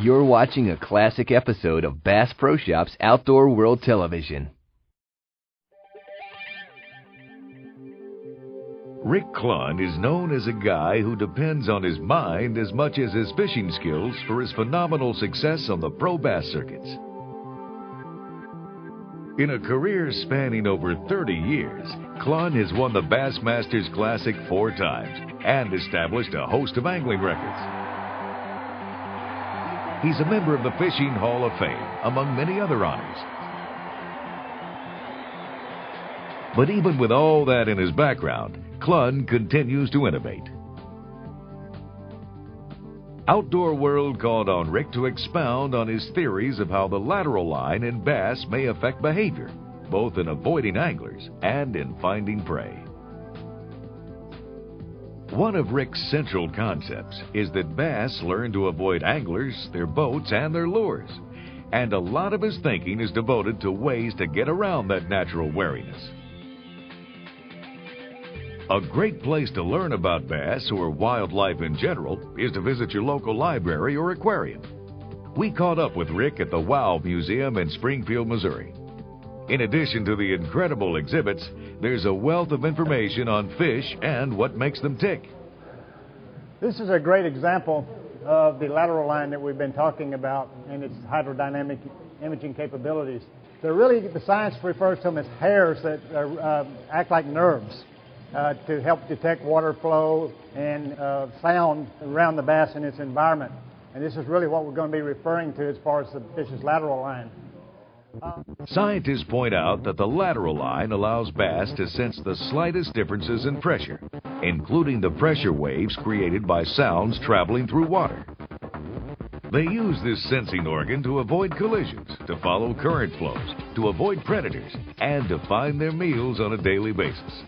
You're watching a classic episode of Bass Pro Shop's Outdoor World Television. Rick Clunn is known as a guy who depends on his mind as much as his fishing skills for his phenomenal success on the pro bass circuits. In a career spanning over 30 years, Clunn has won the Bassmaster's Classic 4 times and established a host of angling records. He's a member of the Fishing Hall of Fame, among many other honors. But even with all that in his background, Clunn continues to innovate. Outdoor World called on Rick to expound on his theories of how the lateral line in bass may affect behavior, both in avoiding anglers and in finding prey. One of Rick's central concepts is that bass learn to avoid anglers, their boats, and their lures. And a lot of his thinking is devoted to ways to get around that natural wariness. A great place to learn about bass or wildlife in general is to visit your local library or aquarium. We caught up with Rick at the WOW Museum in Springfield, Missouri. In addition to the incredible exhibits, there's a wealth of information on fish and what makes them tick. This is a great example of the lateral line that we've been talking about and its hydrodynamic imaging capabilities. They're really, the science refers to them as hairs that act like nerves to help detect water flow and sound around the bass and its environment. And this is really what we're going to be referring to as far as the fish's lateral line. Scientists point out that the lateral line allows bass to sense the slightest differences in pressure, including the pressure waves created by sounds traveling through water. They use this sensing organ to avoid collisions, to follow current flows, to avoid predators, and to find their meals on a daily basis.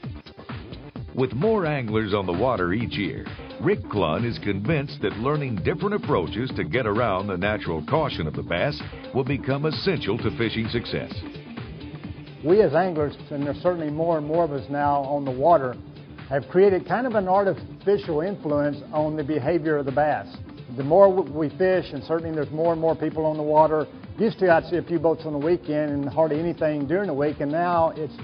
With more anglers on the water each year, Rick Clunn is convinced that learning different approaches to get around the natural caution of the bass will become essential to fishing success. We as anglers, and there's certainly more and more of us now on the water, have created kind of an artificial influence on the behavior of the bass. The more we fish, and certainly there's more and more people on the water. Used to, I'd see a few boats on the weekend and hardly anything during the week, and now it's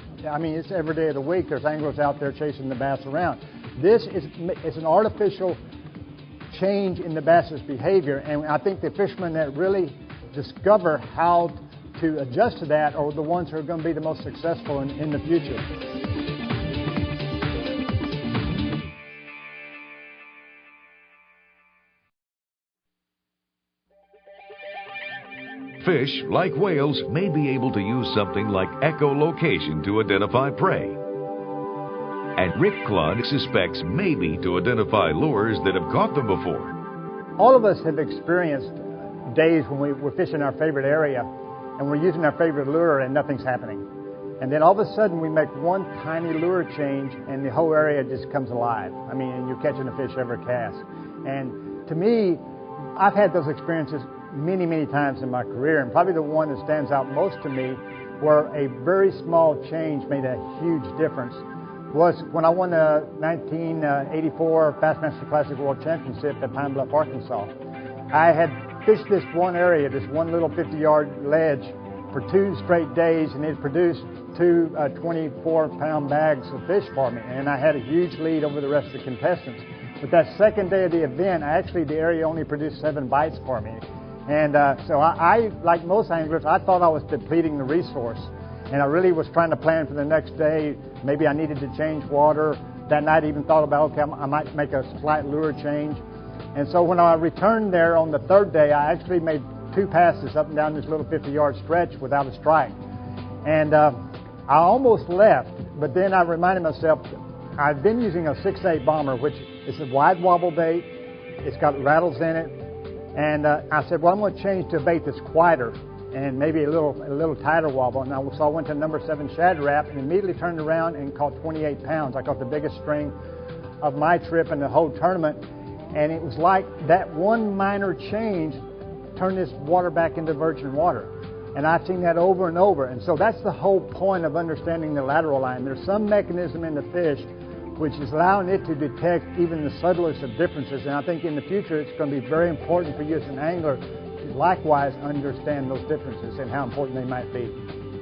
every day of the week. There's anglers out there chasing the bass around. This is an artificial change in the bass's behavior, and I think the fishermen that really discover how to adjust to that are the ones who are going to be the most successful in the future. Fish, like whales, may be able to use something like echolocation to identify prey. And Rick Clunn suspects maybe to identify lures that have caught them before. All of us have experienced days when we're fishing our favorite area and we're using our favorite lure and nothing's happening. And then all of a sudden we make one tiny lure change and the whole area just comes alive. And you're catching a fish every cast. And to me, I've had those experiences many, many times in my career, and probably the one that stands out most to me where a very small change made a huge difference was when I won the 1984 Bassmaster Classic World Championship at Pine Bluff, Arkansas. I had fished this one area, this one little 50-yard ledge for 2 straight days, and it produced 2 24-pound bags of fish for me, and I had a huge lead over the rest of the contestants. But that second day of the event, the area only produced 7 bites for me. And so I, like most anglers, I thought I was depleting the resource. And I really was trying to plan for the next day. Maybe I needed to change water. That night I even thought about, okay, I might make a slight lure change. And so when I returned there on the 3rd day, I actually made 2 passes up and down this little 50-yard stretch without a strike. And I almost left, but then I reminded myself, I've been using a 6/8 bomber, which is a wide wobble bait. It's got rattles in it. And I said, well, I'm going to change to a bait that's quieter and maybe a little tighter wobble. And so I went to number 7 Shad Rap and immediately turned around and caught 28 pounds. I caught the biggest string of my trip in the whole tournament. And it was like that one minor change turned this water back into virgin water. And I've seen that over and over. And so that's the whole point of understanding the lateral line. There's some mechanism in the fish which is allowing it to detect even the subtlest of differences. And I think in the future it's going to be very important for you as an angler likewise understand those differences and how important they might be.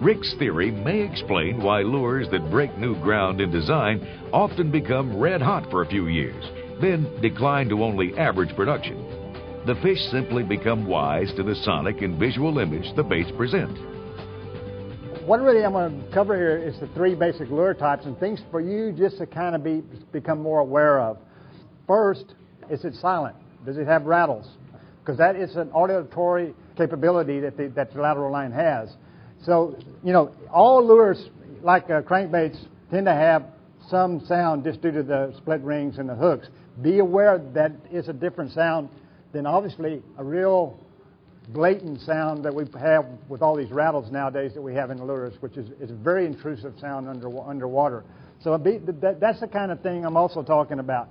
Rick's theory may explain why lures that break new ground in design often become red hot for a few years, then decline to only average production. The fish simply become wise to the sonic and visual image the baits present. What really I'm going to cover here is the three basic lure types and things for you just to kind of become more aware of. First, is it silent? Does it have rattles? Because that is an auditory capability that the lateral line has. So, you know, all lures, like crankbaits, tend to have some sound just due to the split rings and the hooks. Be aware that it's a different sound than obviously a real blatant sound that we have with all these rattles nowadays that we have in the lures, which is a very intrusive sound underwater. So that's the kind of thing I'm also talking about.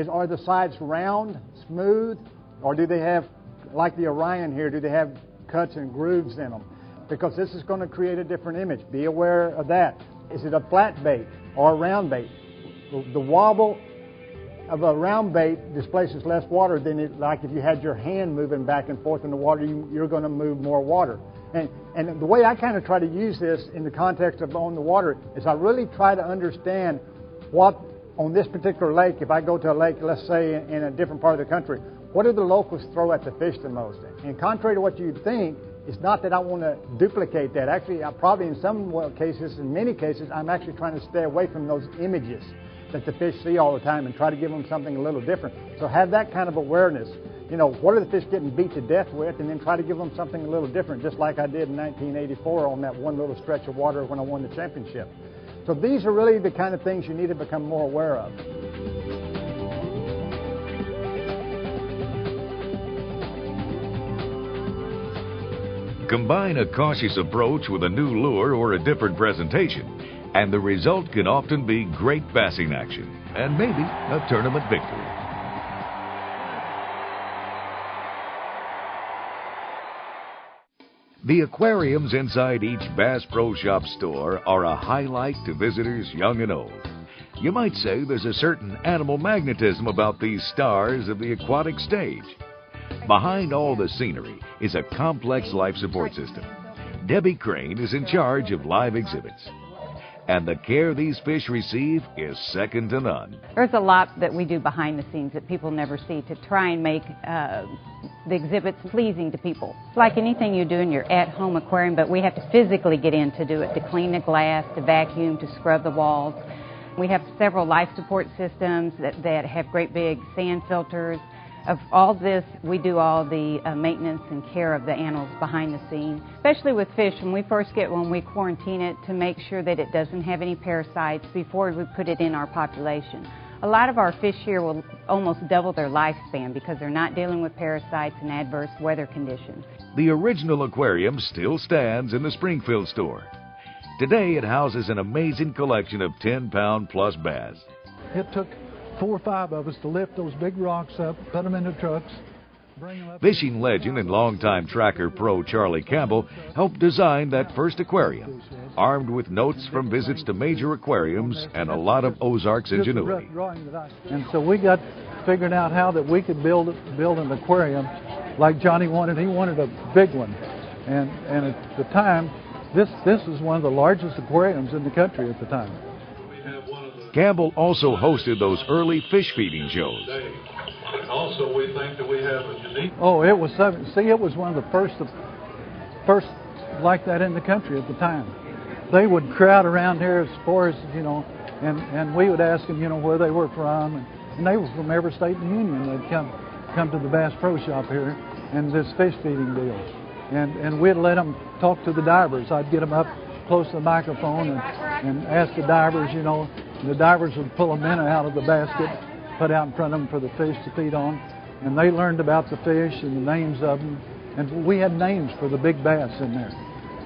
Are the sides round, smooth, or do they have, like the Orion here, do they have cuts and grooves in them? Because this is going to create a different image. Be aware of that. Is it a flat bait or a round bait? The wobble of a round bait displaces less water than like if you had your hand moving back and forth in the water, you're going to move more water. And the way I kind of try to use this in the context of on the water is I really try to understand what, on this particular lake, if I go to a lake, let's say in a different part of the country, what do the locals throw at the fish the most? And contrary to what you'd think, it's not that I want to duplicate that. Actually, I probably in some cases, in many cases, I'm actually trying to stay away from those images that the fish see all the time and try to give them something a little different. So have that kind of awareness. You know, what are the fish getting beat to death with, and then try to give them something a little different, just like I did in 1984 on that one little stretch of water when I won the championship. So these are really the kind of things you need to become more aware of. Combine a cautious approach with a new lure or a different presentation, and the result can often be great bassing action and maybe a tournament victory. The aquariums inside each Bass Pro Shop store are a highlight to visitors young and old. You might say there's a certain animal magnetism about these stars of the aquatic stage. Behind all the scenery is a complex life support system. Debbie CRAIN is in charge of live exhibits. And the care these fish receive is second to none. There's a lot that we do behind the scenes that people never see to try and make the exhibits pleasing to people. It's like anything you do in your at-home aquarium, but we have to physically get in to do it, to clean the glass, to vacuum, to scrub the walls. We have several life support systems that have great big sand filters. Of all this, we do all the maintenance and care of the animals behind the scene, especially with fish. When we first get one, we quarantine it to make sure that it doesn't have any parasites before we put it in our population. A lot of our fish here will almost double their lifespan because they're not dealing with parasites and adverse weather conditions. The original aquarium still stands in the Springfield store. Today it houses an amazing collection of 10-pound plus bass. It took 4 or 5 of us to lift those big rocks up, put them in the trucks, bring them up. Fishing legend and longtime tracker pro Charlie Campbell helped design that first aquarium, armed with notes from visits to major aquariums and a lot of Ozarks ingenuity. And so we got figuring out how that we could build an aquarium like Johnny wanted. He wanted a big one. And at the time, this is one of the largest aquariums in the country at the time. Campbell also hosted those early fish feeding shows. And also, we think that we have a unique... Oh, it was one of the first like that in the country at the time. They would crowd around here as far as, you know, and we would ask them, you know, where they were from, and they were from every state in the union. They'd come to the Bass Pro Shop here and this fish feeding deal, and we'd let them talk to the divers. I'd get them up close to the microphone and ask the divers, you know. The divers would pull a minnow out of the basket, put out in front of them for the fish to feed on, and they learned about the fish and the names of them. And we had names for the big bass in there,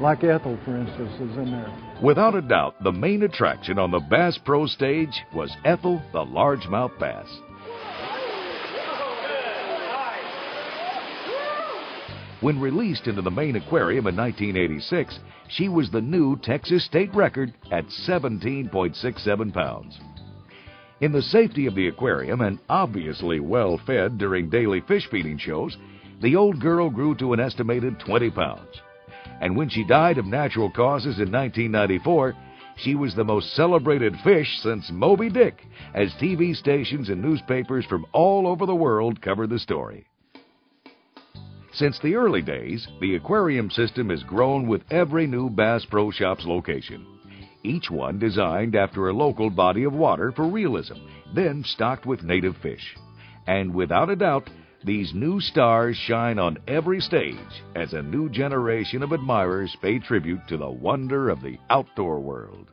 like Ethel, for instance, is in there. Without a doubt, the main attraction on the Bass Pro stage was Ethel, the largemouth bass. When released into the main aquarium in 1986, she was the new Texas state record at 17.67 pounds. In the safety of the aquarium and obviously well fed during daily fish feeding shows, The old girl grew to an estimated 20 pounds. And when she died of natural causes in 1994, she was the most celebrated fish since Moby Dick, as TV stations and newspapers from all over the world covered the story. Since the early days, the aquarium system has grown with every new Bass Pro Shops location, each one designed after a local body of water for realism, then stocked with native fish. And without a doubt, these new stars shine on every stage as a new generation of admirers pay tribute to the wonder of the outdoor world.